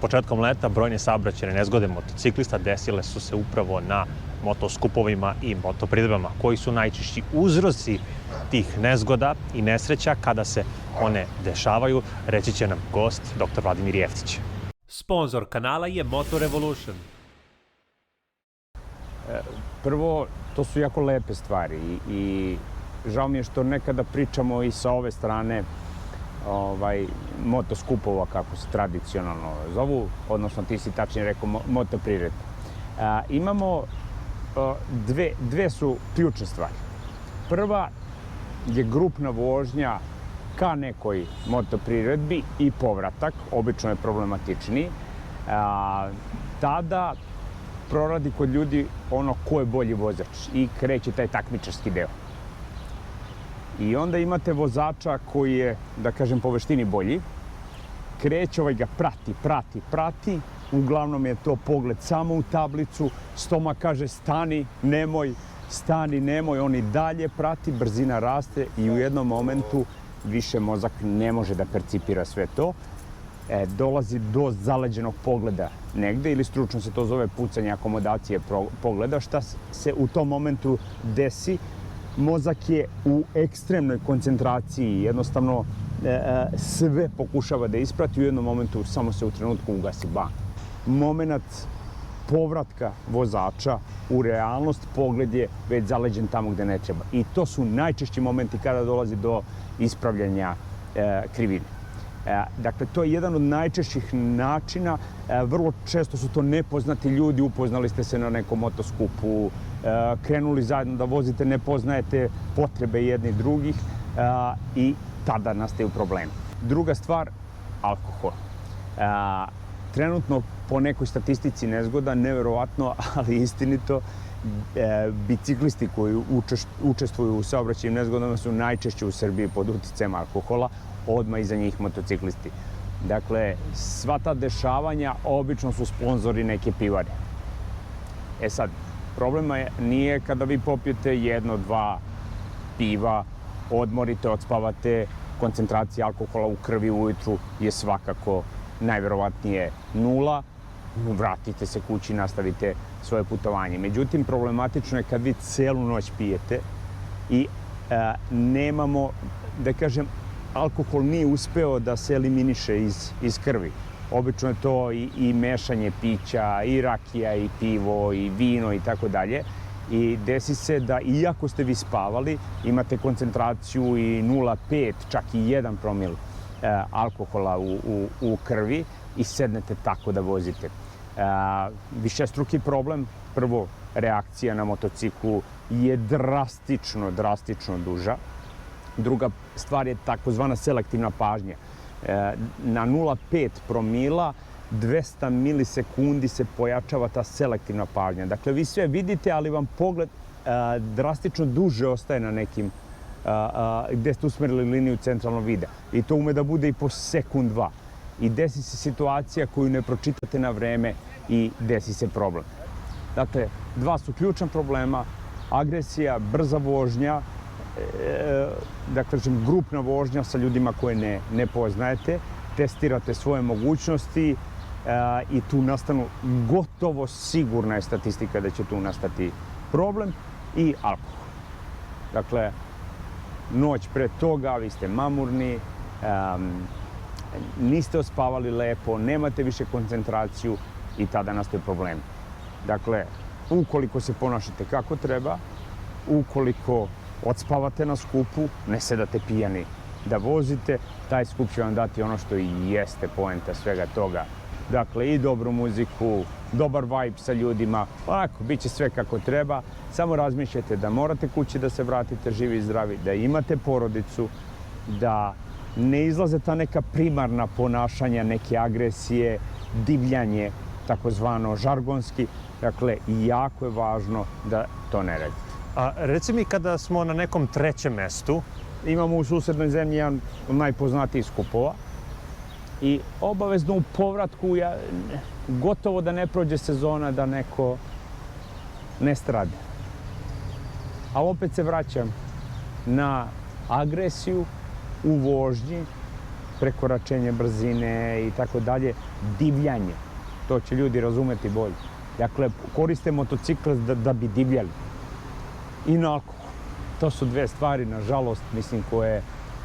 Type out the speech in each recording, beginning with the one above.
Početkom leta brojne saobraćajne nezgode motociklista desile su se upravo na motoskupovima i motopriredbama. Koji su najčešći uzroci tih nezgoda i nesreća kada se one dešavaju, reći će nam gost, dr. Vladimir Jeftić. Sponzor kanala je Motor Revolution. Prvo, to su jako lepe stvari i žao mi je što nekada pričamo i sa ove strane motoskupova, kako se tradicionalno zovu, odnosno ti si tačnije rekao motopriredbe. Imamo dve su ključne stvari. Prva je grupna vožnja ka nekoj motopriredbi i povratak, obično je problematičniji. Tada proradi kod ljudi ono ko je bolji vozač i kreće taj takmičarski deo. I onda imate vozača koji je, da kažem, po veštini bolji. Kreće, ga prati. Uglavnom je to pogled samo u tablicu. Stomak kaže stani, nemoj. On i dalje prati, brzina raste i u jednom momentu više mozak ne može da percipira sve to. Dolazi do zaleđenog pogleda negde ili stručno se to zove pucanje akomodacije pogleda. Šta se u tom momentu desi? Mozak je u ekstremnoj koncentraciji, jednostavno sve pokušava da isprati, u jednom momentu samo se u trenutku ugasi bam. Moment povratka vozača u realnost, pogled je već zaleđen tamo gde ne treba. I to su najčešći momenti kada dolazi do ispravljanja krivine. Dakle, to je jedan od najčešćih načina. Vrlo često su to nepoznati ljudi, upoznali ste se na nekom motoskupu, krenuli zajedno da vozite, ne poznajete potrebe jedni drugih i tada nastaju problemi. Druga stvar, alkohol. Trenutno po nekoj statistici nezgoda, neverovatno, ali istinito, biciklisti koji učestvuju u saobraćajnim nezgodama su najčešće u Srbiji pod uticajem alkohola, odmah iza njih motociklisti. Dakle, sva ta dešavanja obično su sponzori neke pivare. Sad, problema nije kada vi popijete 1-2 piva, odmorite, odspavate, koncentracija alkohola u krvi ujutru je svakako najverovatnije 0, vratite se kući i nastavite svoje putovanje. Međutim, problematično je kad vi celu noć pijete i nemamo, da kažem, alkohol nije uspeo da se eliminiše iz krvi. Obično je to i mešanje pića, i rakija, i pivo, i vino i tako dalje. I desi se da, iako ste vi spavali, imate koncentraciju i 0,5, čak i 1 promil alkohola u krvi i sednete tako da vozite. Višestruki problem, prvo, reakcija na motociklu je drastično duža. Druga stvar je takozvana selektivna pažnja. Na 0,5 promila 200 milisekundi se pojačava ta selektivna pažnja. Dakle, vi sve vidite, ali vam pogled drastično duže ostaje na nekim gde ste usmerili liniju centralnog vida. I to ume da bude i po sekund, 2. I desi se situacija koju ne pročitate na vreme i desi se problem. Dakle, 2 su ključna problema. Agresija, brza vožnja, da kažem, grupna vožnja sa ljudima koje ne poznajete, testirate svoje mogućnosti i tu nastanu, gotovo sigurna je statistika da će tu nastati problem, i alkohol. Dakle, noć pre toga vi ste mamurni, niste ospavali lepo, nemate više koncentraciju i tada nastaju problemi. Dakle, ukoliko se ponašate kako treba, ukoliko odspavate na skupu, ne sedate pijani da vozite, taj skup će vam dati ono što i jeste poenta svega toga. Dakle, i dobru muziku, dobar vibe sa ljudima, onako, bit će sve kako treba. Samo razmišljajte da morate kući da se vratite živi i zdravi, da imate porodicu, da ne izlaze ta neka primarna ponašanja, neke agresije, divljanje, takozvano žargonski. Dakle, jako je važno da to ne radite. A reci mi, kada smo na nekom trećem mestu, imamo u susednoj zemlji jedan od najpoznatijih skupova i obavezno u povratku gotovo da ne prođe sezona da neko ne strada. A opet se vraćam na agresiju u vožnji prekoračenje brzine i tako dalje, divljanje. To će ljudi razumeti bolje. Dakle, koriste motocikl da bi divljali. I na alkohol. To su dve stvari, nažalost, mislim, koje...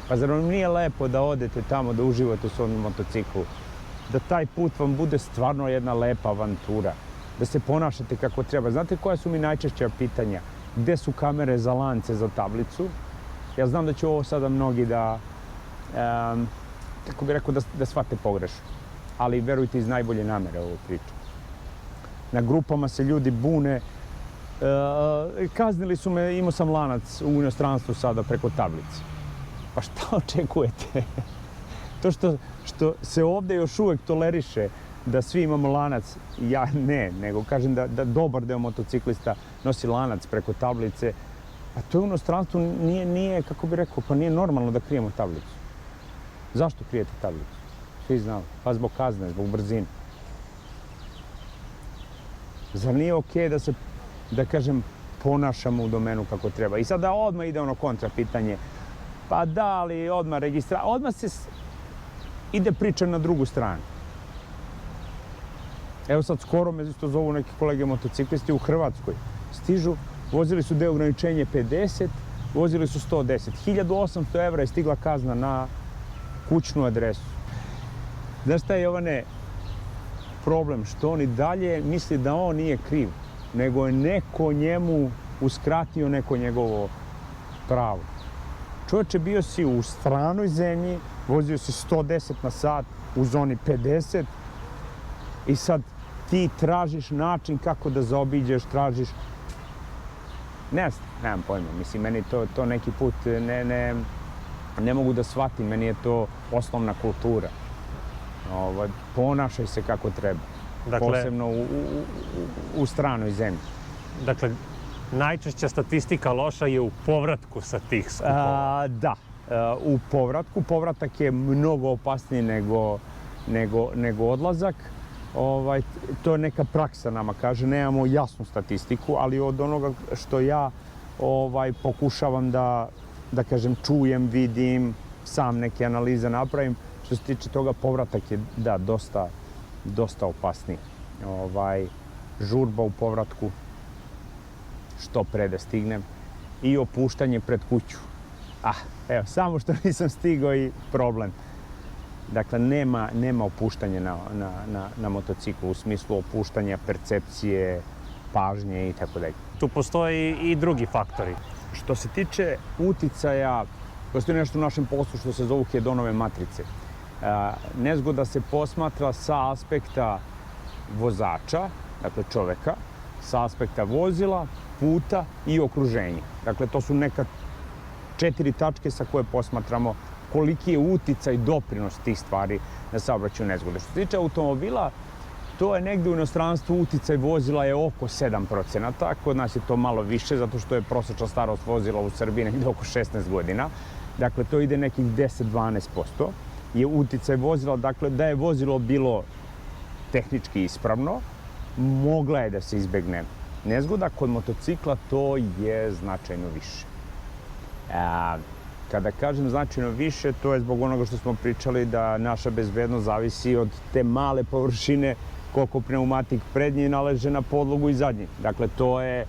Pa zar vam nije lepo da odete tamo, da uživate u svom motociklu? Da taj put vam bude stvarno jedna lepa avantura. Da se ponašate kako treba. Znate koja su mi najčešća pitanja? Gde su kamere za lance, za tablicu? Ja znam da će ovo sada mnogi da... kako bih rekao, da shvate pogrešno. Ali verujte, iz najbolje namere ovu priču. Na grupama se ljudi bune. Kaznili su me, imao sam lanac u inostranstvu sada preko tablice. Pa šta očekujete? To što se ovde još uvek toleriše da svi imamo lanac, ja ne, nego kažem da dobar deo motociklista nosi lanac preko tablice, a to u inostranstvu nije, kako bih rekao, pa nije normalno da krijemo tablicu. Zašto krijete tablicu? Svi znamo. Pa zbog kazne, zbog brzine. Zar nije okej da se, da kažem, ponašamo u domenu kako treba? I sada odmah ide ono kontra pitanje. Pa da, ali odmah odmah se ide priča na drugu stranu. Evo sad skoro me isto zovu neki kolege motociklisti u Hrvatskoj. Stižu, vozili su gde ograničenje 50, vozili su 110. 1800 evra je stigla kazna na kućnu adresu. Znaš šta je, Jovane, problem? Što on i dalje misli da on nije kriv, nego je neko njemu uskratio neko njegovo pravo. Čovječe, bio si u stranoj zemlji, vozio si 110 na sat, u zoni 50 i sad ti tražiš način kako da zaobiđeš, tražiš... Nemam pojma, mislim, meni to neki put ne mogu da shvatim, meni je to osnovna kultura. Ponašaj se kako treba, posebno u stranoj zemlji. Dakle, najčešća statistika loša je u povratku sa tih skupova. Da, u povratku. Povratak je mnogo opasniji nego odlazak. To je neka praksa nama kaže, nemamo jasnu statistiku, ali od onoga što ja pokušavam da kažem, čujem, vidim, sam neke analize napravim, što se tiče toga, povratak je, da, dosta opasniji. Žurba u povratku, što pre da stignem, i opuštanje pred kuću. Evo, samo što nisam stigao i problem. Dakle, nema opuštanja na motociklu, u smislu opuštanja percepcije, pažnje i tako dalje. Tu postoji i drugi faktori. Što se tiče uticaja, postoji nešto u našem poslu što se zovu hedonove matrice. Nezgoda se posmatra sa aspekta vozača, dakle čoveka, sa aspekta vozila, puta i okruženja. Dakle, to su neka 4 tačke sa koje posmatramo koliki je uticaj, doprinos tih stvari na saobraćajnu nezgode. Što se tiče automobila, to je negde u inostranstvu uticaj vozila je oko 7%. Kod nas je to malo više, zato što je prosečna starost vozila u Srbiji negde oko 16 godina. Dakle, to ide nekih 10-12%. Je uticaj vozila, dakle, da je vozilo bilo tehnički ispravno, mogla je da se izbegne nezgoda. Kod motocikla to je značajno više. Kada kažem značajno više, to je zbog onoga što smo pričali da naša bezbednost zavisi od te male površine koliko pneumatik prednji naleže na podlogu i zadnji. Dakle, to je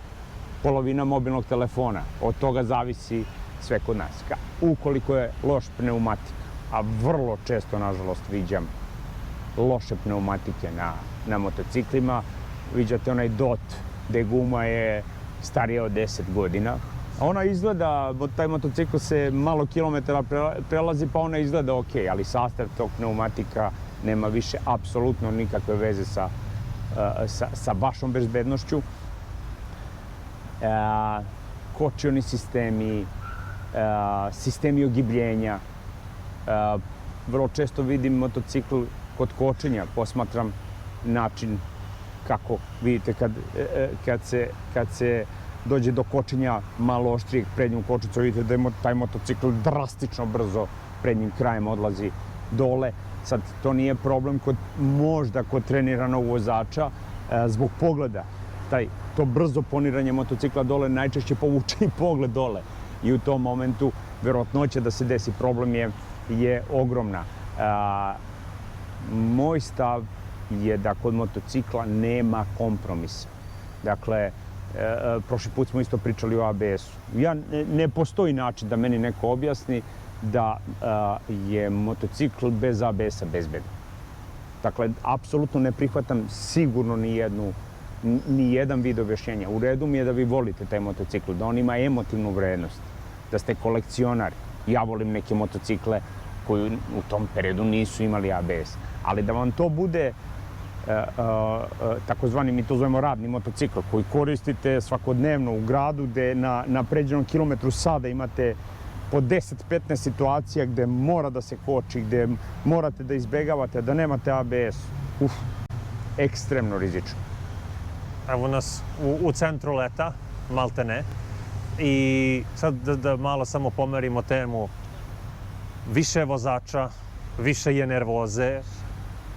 polovina mobilnog telefona. Od toga zavisi sve kod nas. Ukoliko je loš pneumatik, a vrlo često, nažalost, viđam loše pneumatike na motociklima, viđate onaj dot gde guma je starija od 10 godina. Ona izgleda, taj motocikl se malo kilometara prelazi, pa ona izgleda ok, ali sastav tog pneumatika nema više apsolutno nikakve veze sa vašom bezbednošću. Kočioni sistemi, sistemi ogibljenja. Vrlo često vidim motocikl kod kočenja, posmatram način kako, vidite, kad se dođe do kočenja malo oštrijeg prednjom kočicom, vidite da je taj motocikl drastično brzo prednjim krajem odlazi dole. Sad, to nije problem možda kod treniranog vozača zbog pogleda. To brzo poniranje motocikla dole najčešće povuče i pogled dole. I u tom momentu verovatnoća da se desi problem je ogromna. Moj stav je da kod motocikla nema kompromisa. Dakle, prošli put smo isto pričali o ABS-u. Ne postoji način da meni neko objasni da je motocikl bez ABS-a bezbedan. Dakle, apsolutno ne prihvatam sigurno ni jedan vid objašnjenja. U redu mi je da vi volite taj motocikl, da on ima emotivnu vrednost, da ste kolekcionar. Ja volim neke motocikle koji u tom periodu nisu imali ABS. Ali da vam to bude takozvani, mi to zovemo radni motocikl, koji koristite svakodnevno u gradu, gde na pređenom kilometru sada imate po 10-15 situacija gde mora da se koči, gde morate da izbegavate, da nemate ABS. Ekstremno rizično. Evo nas u centru leta, malte ne. I sad da malo samo pomerimo temu. Više je vozača, više je nervoze.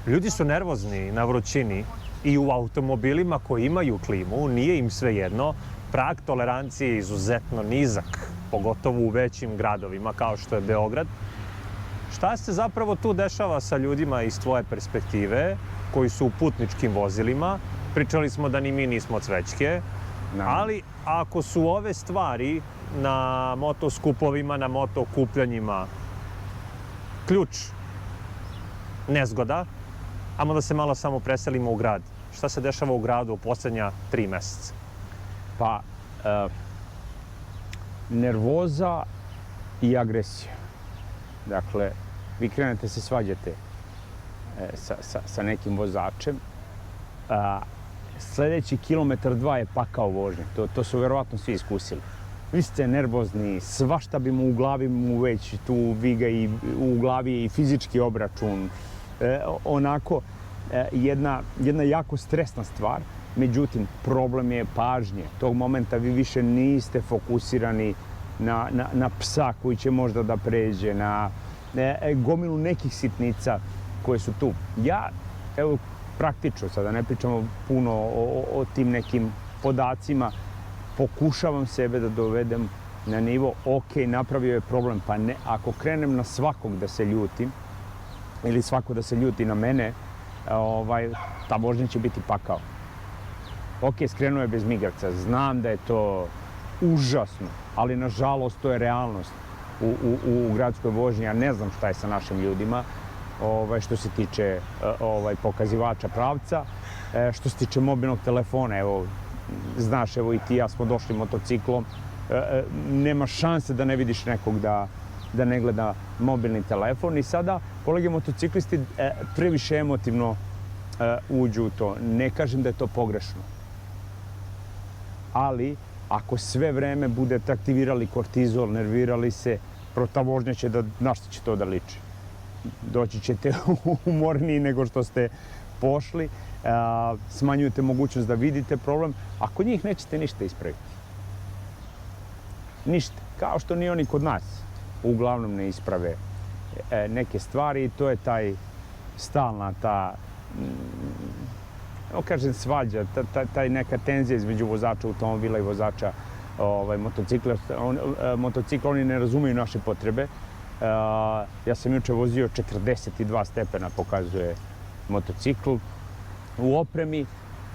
Ljudi su nervozni na vrućini i u automobilima koji imaju klimu, nije im svejedno. Prag tolerancije je izuzetno nizak, pogotovo u većim gradovima kao što je Beograd. Šta se zapravo tu dešava sa ljudima iz tvoje perspektive, koji su u putničkim vozilima? Pričali smo da ni mi nismo cvećke, ali ako su ove stvari na motoskupovima, na motokupljanjima ključ nezgoda, ajmo da se malo samo preselimo u grad. Šta se dešava u gradu u posljednja 3 meseca? Pa, nervoza i agresija. Dakle, vi krenete se svađate sa nekim vozačem. Sljedeći kilometar 2 je pakao vožnje. To su verovatno svi iskusili. Vi ste nervozni, svašta bi mu u glavi već tu viga i u glavi je i fizički obračun. Onako, jedna jako stresna stvar. Međutim, problem je pažnje. Tog momenta vi više niste fokusirani na psa koji će možda da pređe, na gomilu nekih sitnica koje su tu. Ja, evo, praktično, sada ne pričamo puno o tim nekim podacima, pokušavam sebe da dovedem na nivo, ok, napravio je problem, pa ne, ako krenem na svakog da se ljutim, ili svako da se ljuti na mene, ta vožnja će biti pakao. Ok, skrenuo je bez migavca, znam da je to užasno, ali nažalost to je realnost u gradskoj vožnji. Ja ne znam šta je sa našim ljudima što se tiče pokazivača pravca. Što se tiče mobilnog telefona, evo, znaš, evo i ti ja smo došli motociklom, nema šanse da ne vidiš nekog da ne gleda mobilni telefon i sada kolege motociklisti previše emotivno uđu u to. Ne kažem da je to pogrešno. Ali, ako sve vreme budete aktivirali kortizol, nervirali se, ta vožnja će na što će to da liči? Doći ćete umorniji nego što ste pošli, smanjujete mogućnost da vidite problem, a kod njih nećete ništa ispraviti. Ništa. Kao što ni oni kod nas uglavnom ne isprave neke stvari i to je stalna kažem svađa, taj neka tenzija između vozača automobila i vozača motocikla. Motocikla, oni ne razumeju naše potrebe. Ja sam juče vozio 42 stepena, pokazuje motocikl u opremi.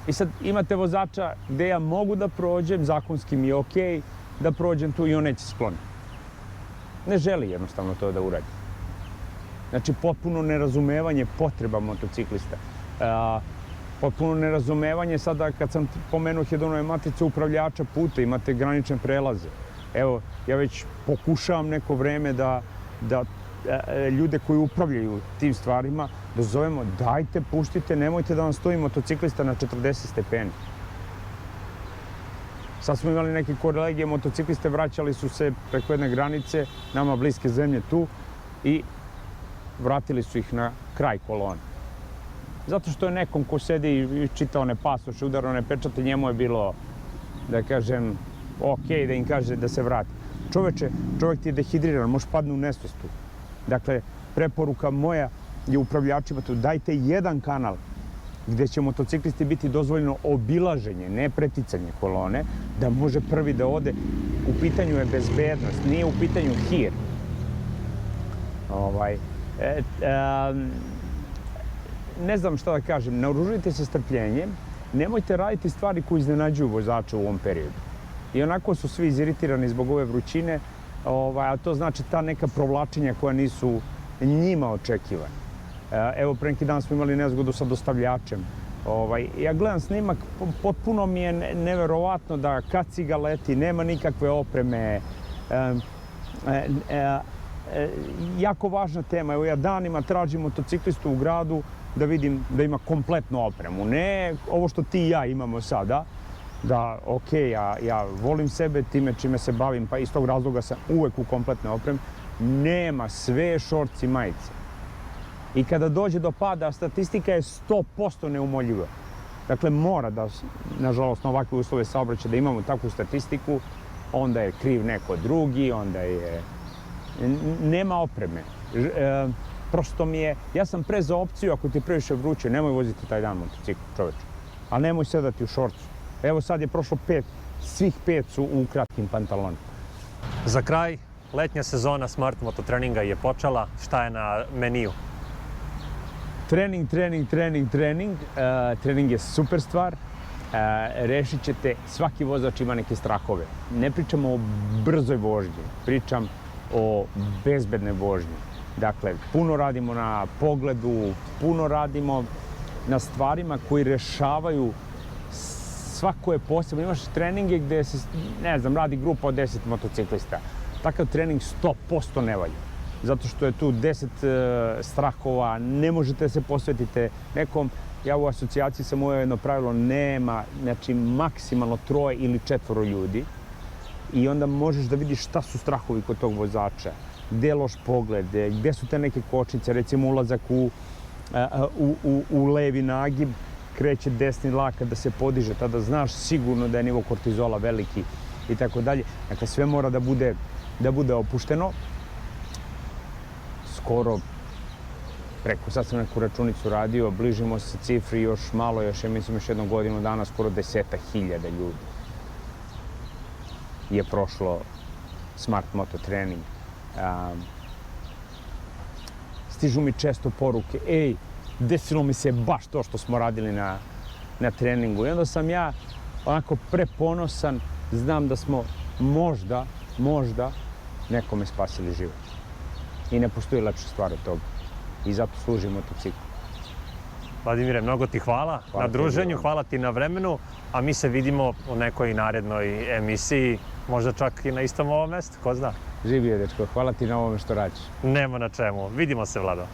I sad imate vozača gde ja mogu da prođem, zakonski mi je okej da prođem tu i on neće skloniti. Ne želi jednostavno to da uradi. Znači, potpuno nerazumevanje potreba motociklista. Potpuno nerazumevanje sada kad sam pomenuo hedonove matice upravljača puta, imate granične prelaze. Evo, ja već pokušavam neko vreme da ljude koji upravljaju tim stvarima da zovemo, dajte, puštite, nemojte da vam stoji motociklista na 40 stepeni. Sad smo imali neke kolege, motocikliste vraćali su se preko jedne granice, nama bliske zemlje tu, i vratili su ih na kraj kolone. Zato što je nekom ko sedi i čita one pasoše, udara one pečate, njemu je bilo, da kažem, okej da im kaže da se vrati. Čovjek ti je dehidriran, može padne u nesvest tu. Dakle, preporuka moja je upravljačima tu, dajte jedan kanal gdje će motociklisti biti dozvoljeno obilaženje, ne preticanje kolone, da može prvi da ode. U pitanju je bezbednost, nije u pitanju hir. Ne znam šta da kažem, naoružujte se strpljenjem, nemojte raditi stvari koje iznenađuju vozača u ovom periodu. I onako su svi iziritirani zbog ove vrućine, a to znači ta neka provlačenja koja nisu njima očekivana. Evo, pre neki dan smo imali nezgodu sa dostavljačem. Ja gledam snimak, potpuno mi je neverovatno da kaciga leti, nema nikakve opreme. Jako važna tema, evo ja danima tražim motociklistu u gradu da vidim da ima kompletnu opremu. Ne ovo što ti i ja imamo sada, da ja volim sebe time čime se bavim, pa iz tog razloga sam uvek u kompletnoj opremi. Nema, sve šorci, majice. I kada dođe do pada, statistika je 100% neumoljiva. Dakle, mora da, nažalost, na ovakve uslove saobraćaja da imamo takvu statistiku, onda je kriv neko drugi, onda je... Nema opreme. Prosto mi je... Ja sam pre za opciju, ako ti previše vruće, nemoj voziti taj dan motocikl, čoveče. Ali nemoj sedati u šorcu. Evo sad je prošlo 5, svih 5 su u kratkim pantalonima. Za kraj, letnja sezona Smart Moto treninga je počela. Šta je na meniju? Trening. Trening je super stvar. Rešit ćete, svaki vozač ima neke strahove. Ne pričam o brzoj vožnji, pričam o bezbednoj vožnji. Dakle, puno radimo na pogledu, puno radimo na stvarima koji rešavaju, svako je posebno. Imaš treninge gde se, ne znam, radi grupa od 10 motociklista. Takav trening 100% ne valja. Zato što je tu 10 strahova, ne možete se posvetiti nekom. Ja u asocijaciji sam uveo jedno pravilo, nema, znači maksimalno 3 ili 4 ljudi. I onda možeš da vidiš šta su strahovi kod tog vozača. Gde je loš pogled, gde su te neke kočnice, recimo ulazak u levi nagib, kreće desni lakat da se podiže, tada znaš sigurno da je nivo kortizola veliki i tako dalje. Dakle, sve mora da bude opušteno. Skoro, sad sam neku računicu radio, bližimo se cifri još malo, još jednu godinu dana, skoro 10.000 ljudi je prošlo Smart Moto trening. Stižu mi često poruke, desilo mi se baš to što smo radili na treningu. I onda sam ja onako preponosan, znam da smo možda nekome spasili život. I ne postoji lepša stvar od toga. I zato služi motocikl. Vladimire, mnogo ti hvala na druženju, hvala ti na vremenu, a mi se vidimo u nekoj narednoj emisiji, možda čak i na istom ovom mestu, ko zna. Živio, dečko, hvala ti na ovome što radiš. Nema na čemu. Vidimo se, Vlado.